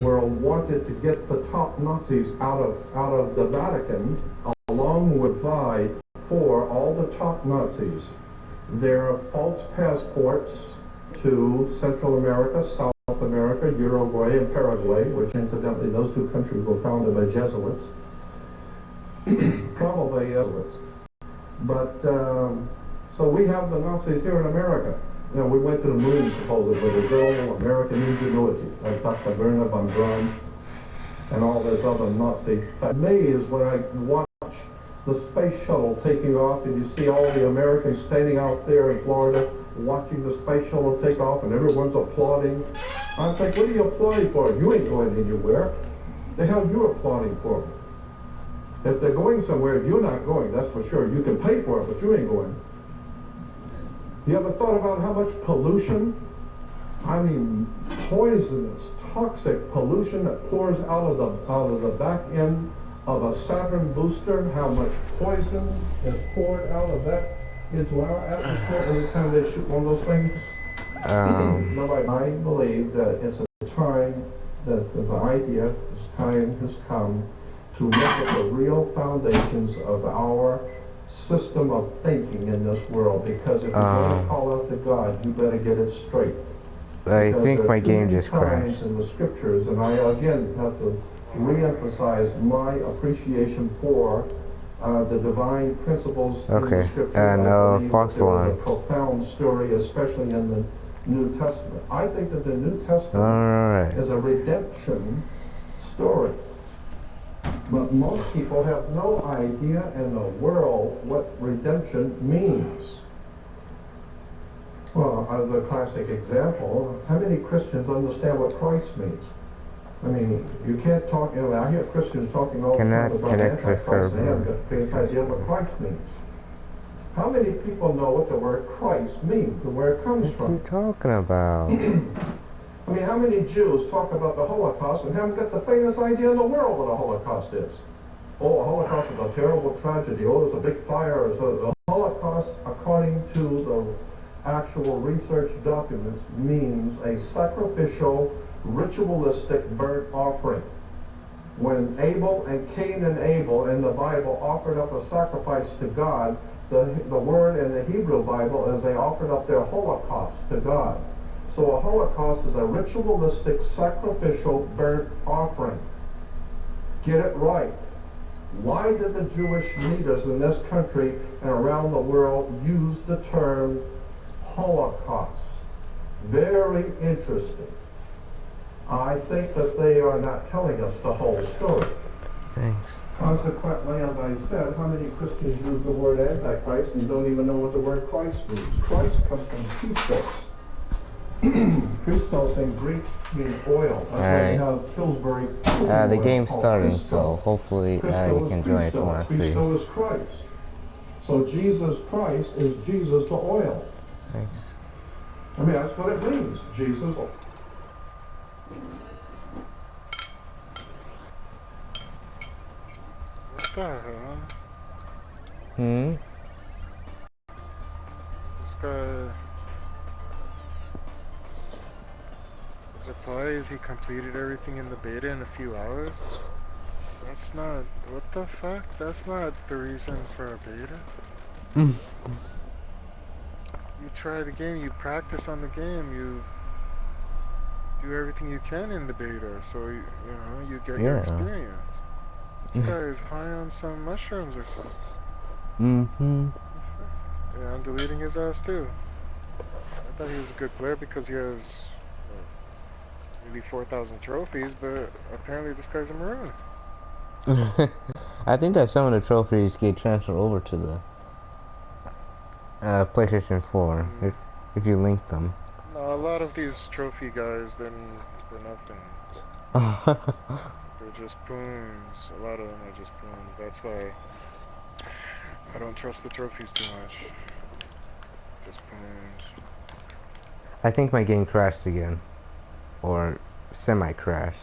world wanted to get the top Nazis out of the Vatican, along would vie for all the top Nazis. Their false passports to Central America, South America, Uruguay, and Paraguay, which incidentally those two countries were founded by Jesuits, probably Jesuits. But so we have the Nazis here in America. You know, we went to the moon supposedly with good old American ingenuity, like Dr. Werner von Braun and all this other Nazi. I'm amazed when I watch the space shuttle taking off and you see all the Americans standing out there in Florida watching the space shuttle take off and everyone's applauding. I think, what are you applauding for? You ain't going anywhere. The hell you applauding for? If they're going somewhere, you're not going, that's for sure. You can pay for it, but you ain't going. You ever thought about how much pollution, I mean poisonous, toxic pollution that pours out of the back end of a Saturn booster, how much poison is poured out of that into our atmosphere every time they shoot one of those things? Nobody, I believe that it's a time that the idea, this time has come to look at the real foundations of our system of thinking in this world, because if you're going to call out to God, you better get it straight. I think my game just crashed. In the scriptures, and I again have to re-emphasize my appreciation for the divine principles in the scriptures. And false alarm. A profound story, especially in the New Testament. I think that the New Testament is a redemption story. But most people have no idea in the world what redemption means. Well, as a classic example, how many Christians understand what Christ means? I mean, you can't talk, you know, I hear Christians talking all the time about Antichrist, and they haven't got the faintest idea what Christ means. How many people know what the word Christ means and where it comes from? What are you talking about? I mean, how many Jews talk about the Holocaust and haven't got the faintest idea in the world what a Holocaust is? Oh, a Holocaust is a terrible tragedy. Oh, there's a big fire. So the Holocaust, according to the actual research documents, means a sacrificial, ritualistic burnt offering. When Abel and Cain and Abel in the Bible offered up a sacrifice to God, the word in the Hebrew Bible is they offered up their Holocaust to God. So a Holocaust is a ritualistic, sacrificial, burnt offering. Get it right. Why did the Jewish leaders in this country and around the world use the term Holocaust? Very interesting. I think that they are not telling us the whole story. Thanks. Consequently, as I said, how many Christians use the word Antichrist and don't even know what the word Christ means? Christ comes from Christos. Christos in Greek means oil. That's why we have Pillsbury. The game's starting, so hopefully you can join if you want to see. Christos is Christ. So Jesus Christ is Jesus the oil. Thanks. I mean, that's what it means. Jesus. What the hell? This guy... His reply is he completed everything in the beta in a few hours? That's not... What the fuck? That's not the reason for a beta. You try the game, you practice on the game, you do everything you can in the beta, so you know, you get your experience. This guy is high on some mushrooms or something. Yeah, I'm deleting his ass too. I thought he was a good player because he has maybe 4,000 trophies, but apparently this guy's a maroon. I think that some of the trophies get transferred over to the PlayStation 4 if you link them. No, a lot of these trophy guys, they're nothing. They're just poons. A lot of them are just poons. That's why I don't trust the trophies too much. Just poons. I think my game crashed again. Or semi-crashed.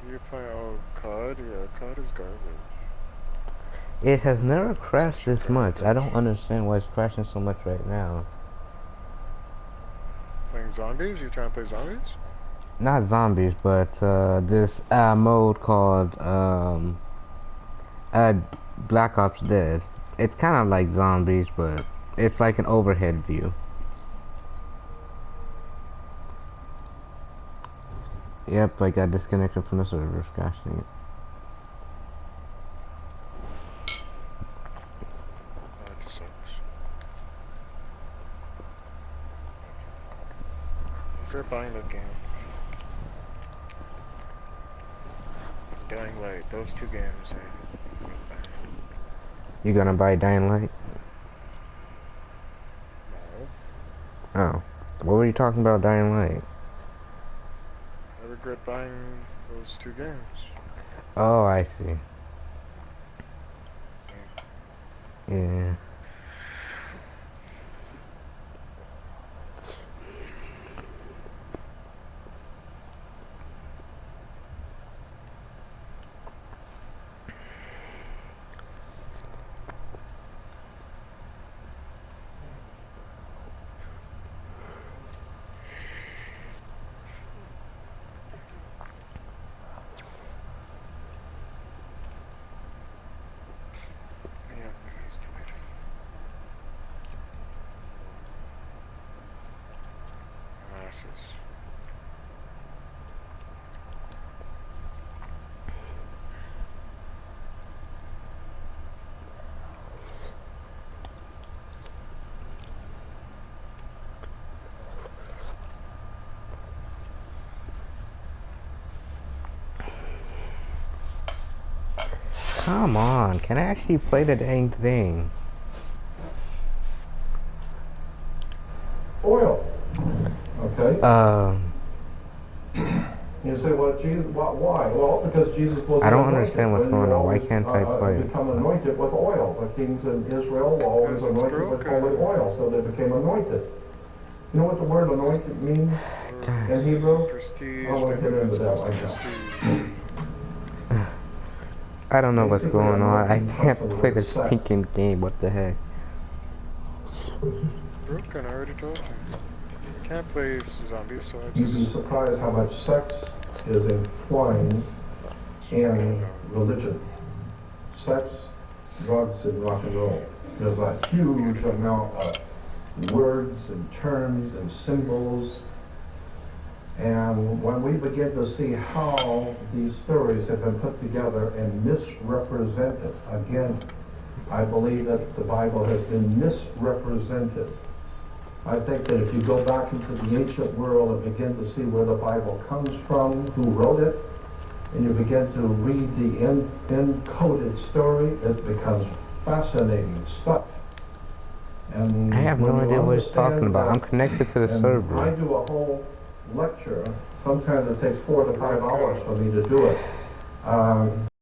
You're playing, COD? Yeah, COD is garbage. It has never crashed this much. I don't understand why it's crashing so much right now. Playing zombies? You trying to play zombies? Not zombies, but this mode called uh, Black Ops Dead. It's kind of like zombies, but it's like an overhead view. Yep, I got disconnected from the servers. Gosh dang it. That sucks. You're buying the game. Dying Light, those two games. You gonna buy Dying Light? No. Oh. What were you talking about Dying Light? I regret buying those two games. Oh, I see. Yeah. Come on, can I actually play the dang thing? Oil. Okay. You say, well, Jesus, why? Well, because Jesus was. I don't understand what's going on. Why can't I play it? Become anointed with oil. The kings in Israel were always anointed with holy oil, so they became anointed. You know what the word anointed means in Hebrew? Prestige. I won't get into that right now. I don't know what's going on. I can't play the stinking game. What the heck? Broken, I already told you. You can't play zombies, so I You'd just... be surprised how much sex is entwined in religion. Sex, drugs, and rock and roll. There's a huge amount of words and terms and symbols. And when we begin to see how these stories have been put together and misrepresented, again, I believe that the Bible has been misrepresented. I think that if you go back into the ancient world and begin to see where the Bible comes from, who wrote it, and you begin to read the encoded story, it becomes fascinating stuff. And I have no idea what he's talking about. I'm connected to the server. I do a whole lecture. Sometimes it takes 4 to 5 hours for me to do it.